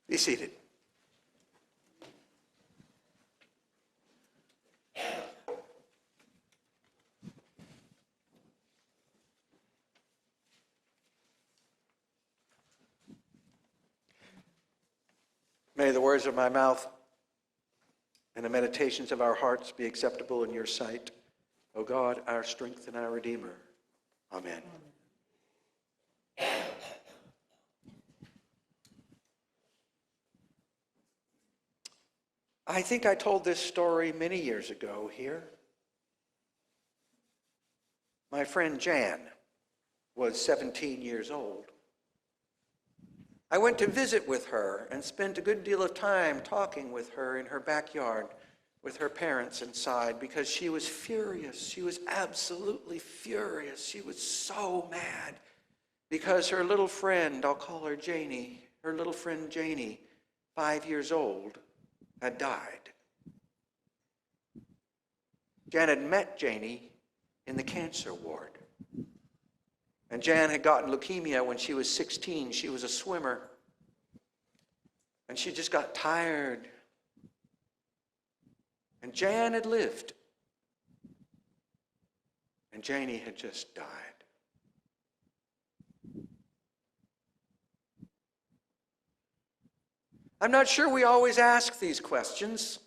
Be seated. May the words of my mouth and the meditations of our hearts be acceptable in your sight, O God, our strength and our Redeemer. Amen. I think I told this story many years ago here. My friend Jan was 17 years old. I went to visit with her and spent a good deal of time talking with her in her backyard with her parents inside because she was furious. She was absolutely furious. She was so mad because her little friend, I'll call her Janie, her little friend Janie, 5 years old, had died. Jan had met Janie in the cancer ward. And Jan had gotten leukemia when she was 16. She was a swimmer. And she just got tired. And Jan had lived. And Janie had just died. I'm not sure we always ask these questions,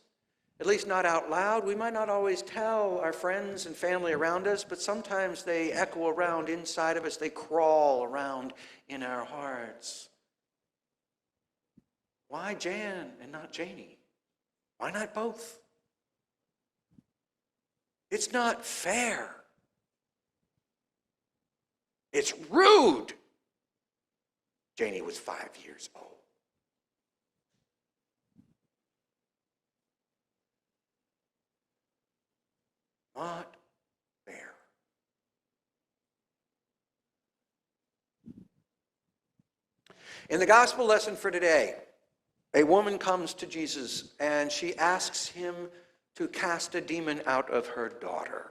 at least not out loud. We might not always tell our friends and family around us, but sometimes they echo around inside of us. They crawl around in our hearts. Why Jan and not Janie? Why not both? It's not fair. It's rude. Janie was 5 years old. Not fair. In the gospel lesson for today, a woman comes to Jesus and she asks him to cast a demon out of her daughter.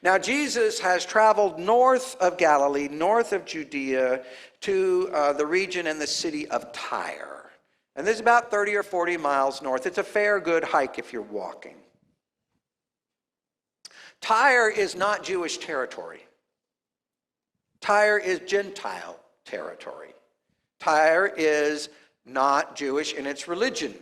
Now, Jesus has traveled north of Galilee, north of Judea, to the region and the city of Tyre. And this is about 30 or 40 miles north. It's a fair, good hike if you're walking. Tyre is not Jewish territory. Tyre is Gentile territory. Tyre is not Jewish in its religion.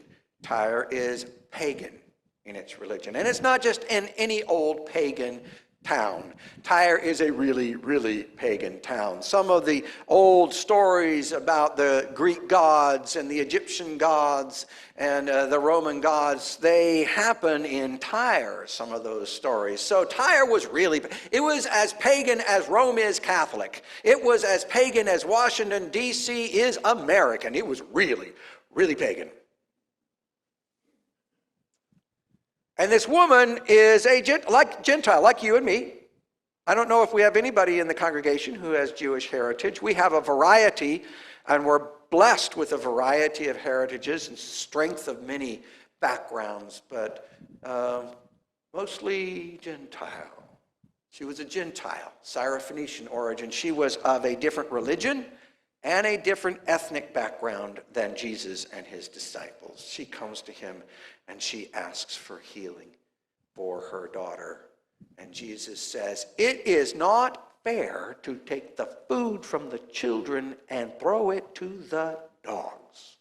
Tyre is pagan in its religion. And it's not just in any old pagan town. Tyre is a really, really pagan town. Some of the old stories about the Greek gods and the Egyptian gods and the Roman gods, they happen in Tyre, some of those stories. So Tyre was really, it was as pagan as Rome is Catholic. It was as pagan as Washington, D.C. is American. It was really, really pagan. And this woman is a Gentile, like you and me. I don't know if we have anybody in the congregation who has Jewish heritage. We have a variety, and we're blessed with a variety of heritages and strength of many backgrounds, but mostly Gentile. She was a Gentile, Syrophoenician origin. She was of a different religion and a different ethnic background than Jesus and his disciples. She comes to him and she asks for healing for her daughter. And Jesus says, "It is not fair to take the food from the children and throw it to the dogs."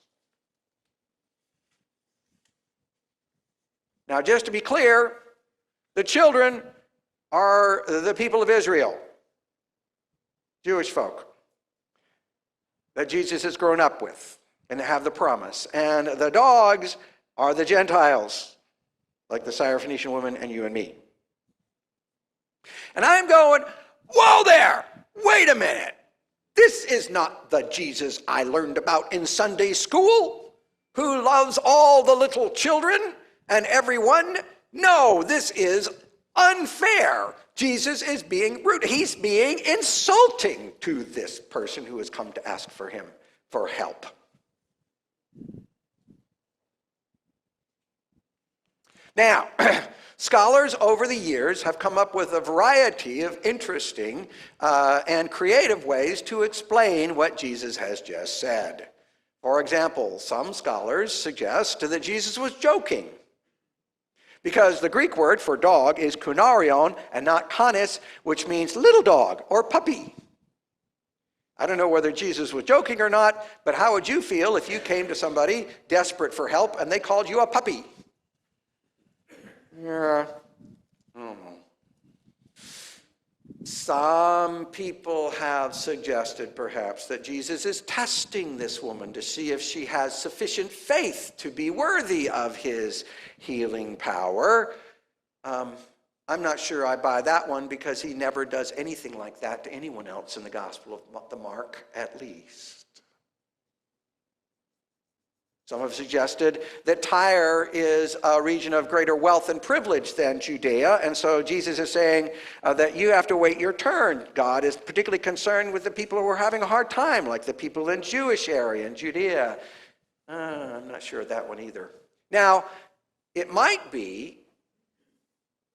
Now, just to be clear, the children are the people of Israel, Jewish folk that Jesus has grown up with and have the promise. And the dogs are the Gentiles, like the Syrophoenician woman and you and me. And I'm going, whoa there, wait a minute. This is not the Jesus I learned about in Sunday school, who loves all the little children and everyone. No, this is unfair. Jesus is being rude. He's being insulting to this person who has come to ask for him for help. Now, scholars over the years have come up with a variety of interesting and creative ways to explain what Jesus has just said. For example, some scholars suggest that Jesus was joking, because the Greek word for dog is kunarion and not canis, which means little dog or puppy. I don't know whether Jesus was joking or not, but how would you feel if you came to somebody desperate for help and they called you a puppy? Yeah, I don't know. Some people have suggested perhaps that Jesus is testing this woman to see if she has sufficient faith to be worthy of his healing power. I'm not sure I buy that one, because he never does anything like that to anyone else in the Gospel of the Mark, at least. Some have suggested that Tyre is a region of greater wealth and privilege than Judea, and so Jesus is saying that you have to wait your turn. God is particularly concerned with the people who are having a hard time, like the people in Jewish area in Judea. I'm not sure of that one either. Now, it might be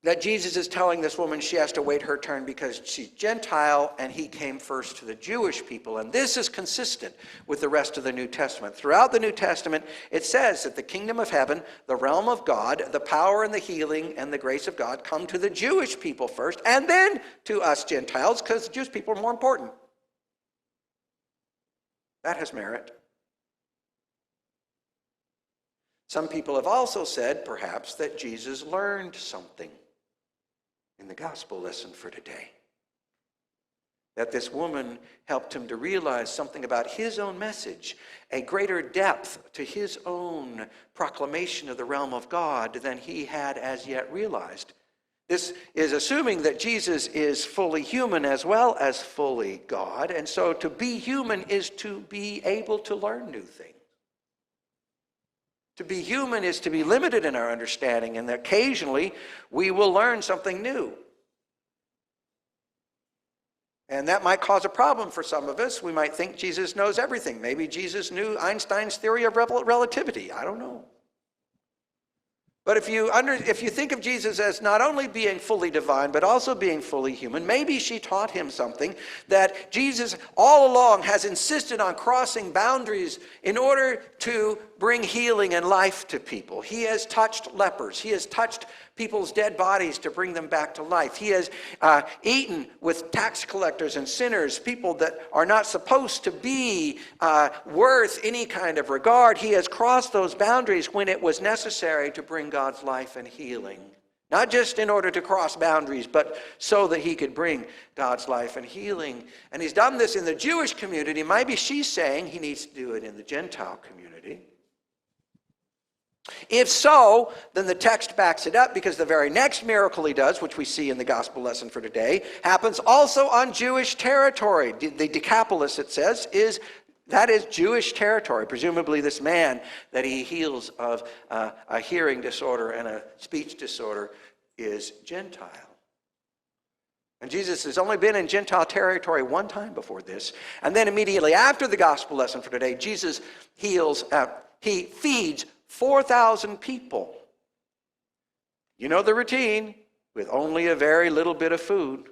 that Jesus is telling this woman she has to wait her turn because she's Gentile and he came first to the Jewish people. And this is consistent with the rest of the New Testament. Throughout the New Testament, it says that the kingdom of heaven, the realm of God, the power and the healing and the grace of God come to the Jewish people first and then to us Gentiles, because the Jewish people are more important. That has merit. Some people have also said, perhaps, that Jesus learned something in the gospel lesson for today. That this woman helped him to realize something about his own message, a greater depth to his own proclamation of the realm of God than he had as yet realized. This is assuming that Jesus is fully human as well as fully God, and so to be human is to be able to learn new things. To be human is to be limited in our understanding, and occasionally we will learn something new. And that might cause a problem for some of us. We might think Jesus knows everything. Maybe Jesus knew Einstein's theory of relativity. I don't know. But if you think of Jesus as not only being fully divine, but also being fully human, maybe she taught him something that Jesus all along has insisted on crossing boundaries in order to bring healing and life to people. He has touched lepers. He has touched people's dead bodies to bring them back to life. He has eaten with tax collectors and sinners, people that are not supposed to be worth any kind of regard. He has crossed those boundaries when it was necessary to bring God's life and healing. Not just in order to cross boundaries, but so that he could bring God's life and healing. And he's done this in the Jewish community. Maybe she's saying he needs to do it in the Gentile community. If so, then the text backs it up, because the very next miracle he does, which we see in the gospel lesson for today, happens also on Jewish territory. The Decapolis, it says, that is Jewish territory. Presumably this man that he heals of a hearing disorder and a speech disorder is Gentile. And Jesus has only been in Gentile territory one time before this. And then immediately after the gospel lesson for today, Jesus he feeds 4,000 people. You know the routine, with only a very little bit of food.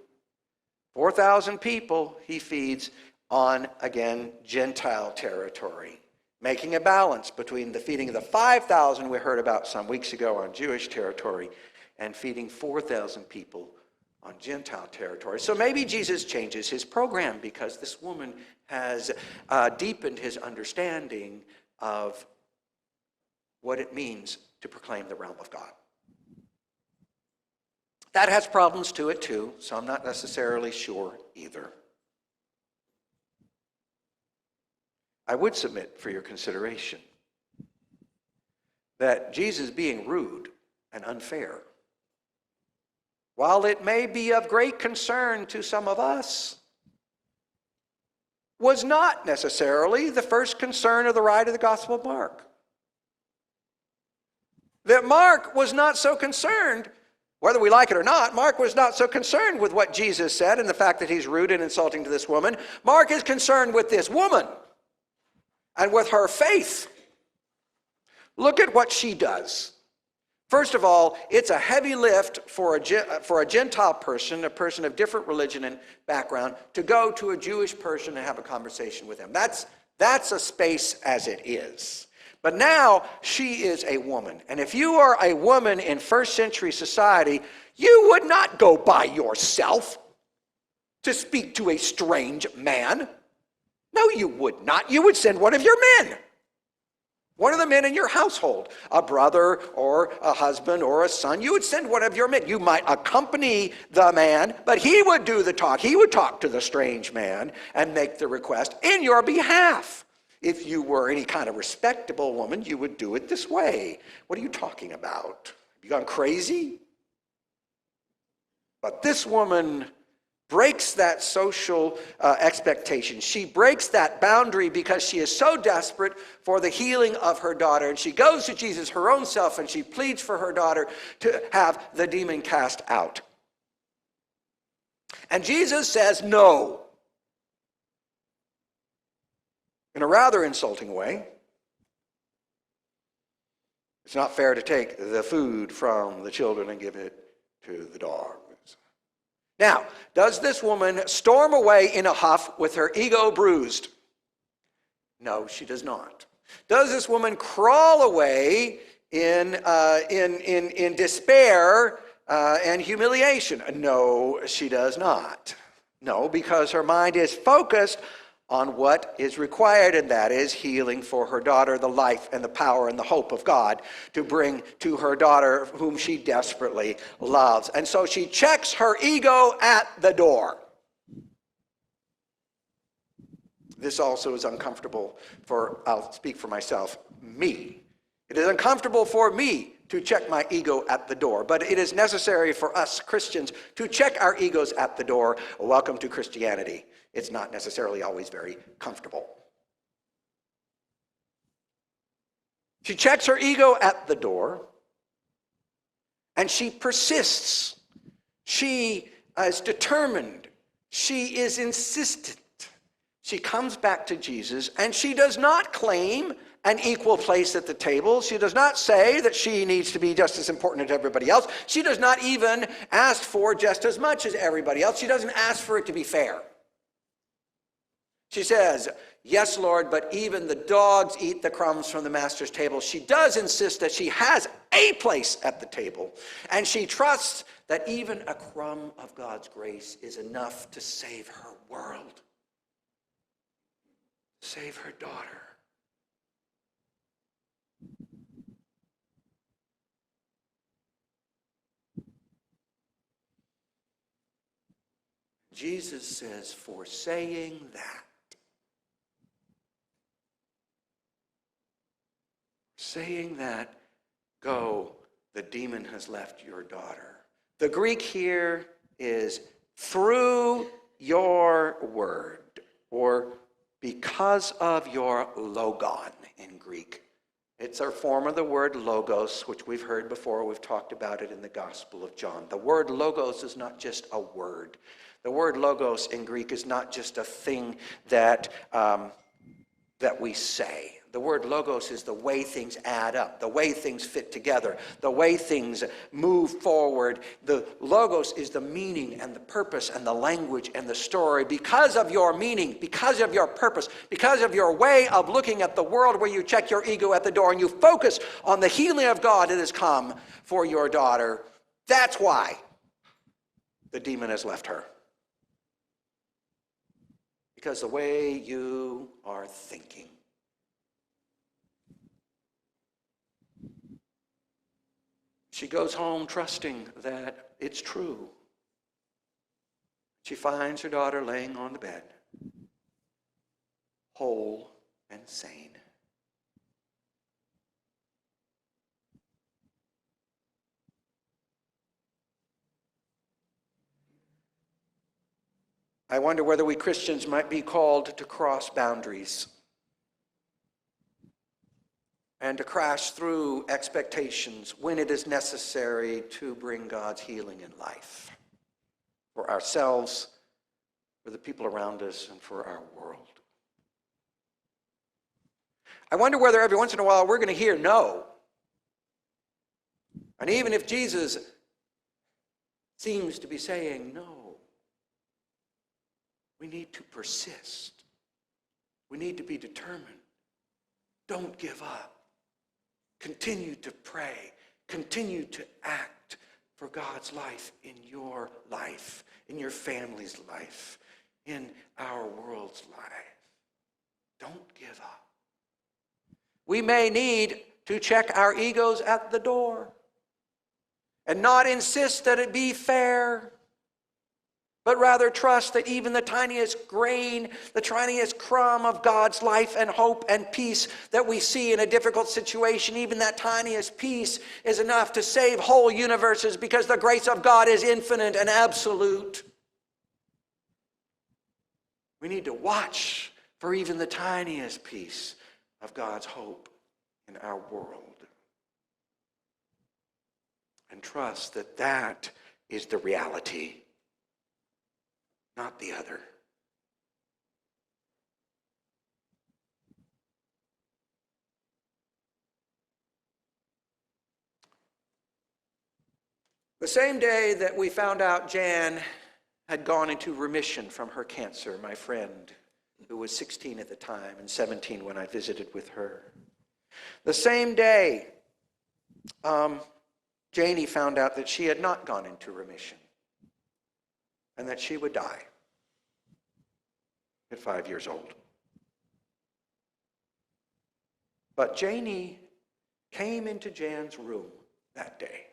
4,000 people he feeds on, again, Gentile territory, making a balance between the feeding of the 5,000 we heard about some weeks ago on Jewish territory and feeding 4,000 people on Gentile territory. So maybe Jesus changes his program because this woman has deepened his understanding of what it means to proclaim the realm of God. That has problems to it too, so I'm not necessarily sure either. I would submit for your consideration that Jesus being rude and unfair, while it may be of great concern to some of us, was not necessarily the first concern of the writer of the Gospel of Mark. That Mark was not so concerned, whether we like it or not, Mark was not so concerned with what Jesus said and the fact that he's rude and insulting to this woman. Mark is concerned with this woman and with her faith. Look at what she does. First of all, it's a heavy lift for a Gentile person, a person of different religion and background, to go to a Jewish person and have a conversation with him. That's That's a space as it is. But now she is a woman. And if you are a woman in first century society, you would not go by yourself to speak to a strange man. No, you would not. You would send one of your men. One of the men in your household, a brother or a husband or a son, you would send one of your men. You might accompany the man, but he would do the talk. He would talk to the strange man and make the request in your behalf. If you were any kind of respectable woman, you would do it this way. What are you talking about? Have you gone crazy? But this woman breaks that social expectation. She breaks that boundary because she is so desperate for the healing of her daughter. And she goes to Jesus her own self and she pleads for her daughter to have the demon cast out. And Jesus says no. In a rather insulting way. It's not fair to take the food from the children and give it to the dogs. Now, does this woman storm away in a huff with her ego bruised? No, she does not. Does this woman crawl away in despair and humiliation? No, she does not. No, because her mind is focused on what is required, and that is healing for her daughter, the life and the power and the hope of God to bring to her daughter whom she desperately loves. And so she checks her ego at the door. This also is uncomfortable for, I'll speak for myself, me. It is uncomfortable for me to check my ego at the door, but it is necessary for us Christians to check our egos at the door. Welcome to Christianity. It's not necessarily always very comfortable. She checks her ego at the door, and she persists. She is determined. She is insistent. She comes back to Jesus, and she does not claim an equal place at the table. She does not say that she needs to be just as important as everybody else. She does not even ask for just as much as everybody else. She doesn't ask for it to be fair. She says, yes, Lord, but even the dogs eat the crumbs from the master's table. She does insist that she has a place at the table, and she trusts that even a crumb of God's grace is enough to save her world, save her daughter. Jesus says, for saying that, go, the demon has left your daughter. The Greek here is through your word, or because of your logon in Greek. It's a form of the word logos, which we've heard before. We've talked about it in the Gospel of John. The word logos is not just a word. The word logos in Greek is not just a thing that we say. The word logos is the way things add up, the way things fit together, the way things move forward. The logos is the meaning and the purpose and the language and the story. Because of your meaning, because of your purpose, because of your way of looking at the world, where you check your ego at the door and you focus on the healing of God that has come for your daughter, that's why the demon has left her. Because the way you are thinking. She goes home trusting that it's true. She finds her daughter laying on the bed, whole and sane. I wonder whether we Christians might be called to cross boundaries and to crash through expectations when it is necessary to bring God's healing in life for ourselves, for the people around us, and for our world. I wonder whether every once in a while we're going to hear no. And even if Jesus seems to be saying no, we need to persist. We need to be determined. Don't give up. Continue to pray. Continue to act for God's life in your life, in your family's life, in our world's life. Don't give up. We may need to check our egos at the door and not insist that it be fair, but rather trust that even the tiniest grain, the tiniest crumb of God's life and hope and peace that we see in a difficult situation, even that tiniest piece is enough to save whole universes, because the grace of God is infinite and absolute. We need to watch for even the tiniest piece of God's hope in our world and trust that that is the reality, not the other. The same day that we found out Jan had gone into remission from her cancer, my friend, who was 16 at the time and 17 when I visited with her, the same day, Janie found out that she had not gone into remission and that she would die at 5 years old. But Janie came into Jan's room that day.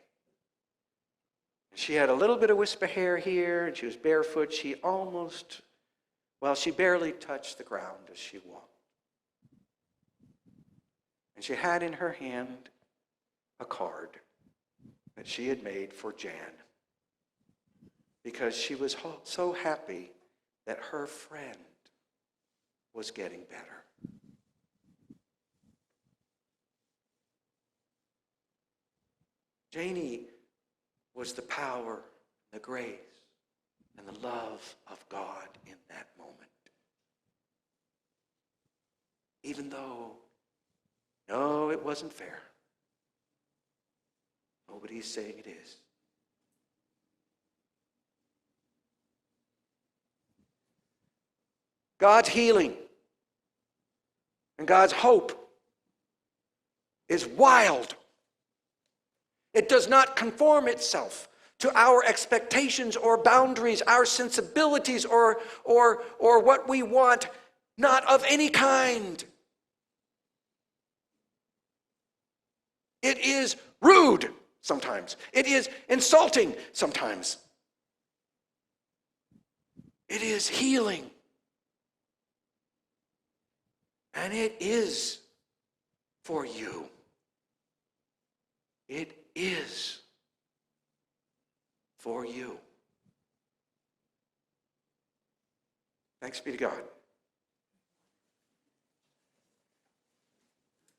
She had a little bit of wisp of hair here, and she was barefoot. She barely touched the ground as she walked. And she had in her hand a card that she had made for Jan, because she was so happy that her friend was getting better. Janie was the power, the grace, and the love of God in that moment. Even though, no, it wasn't fair. Nobody's saying it is. God's healing and God's hope is wild. It does not conform itself to our expectations or boundaries, our sensibilities, or what we want, not of any kind. It is rude sometimes. It is insulting sometimes. It is healing. And it is for you. It is for you. Thanks be to God.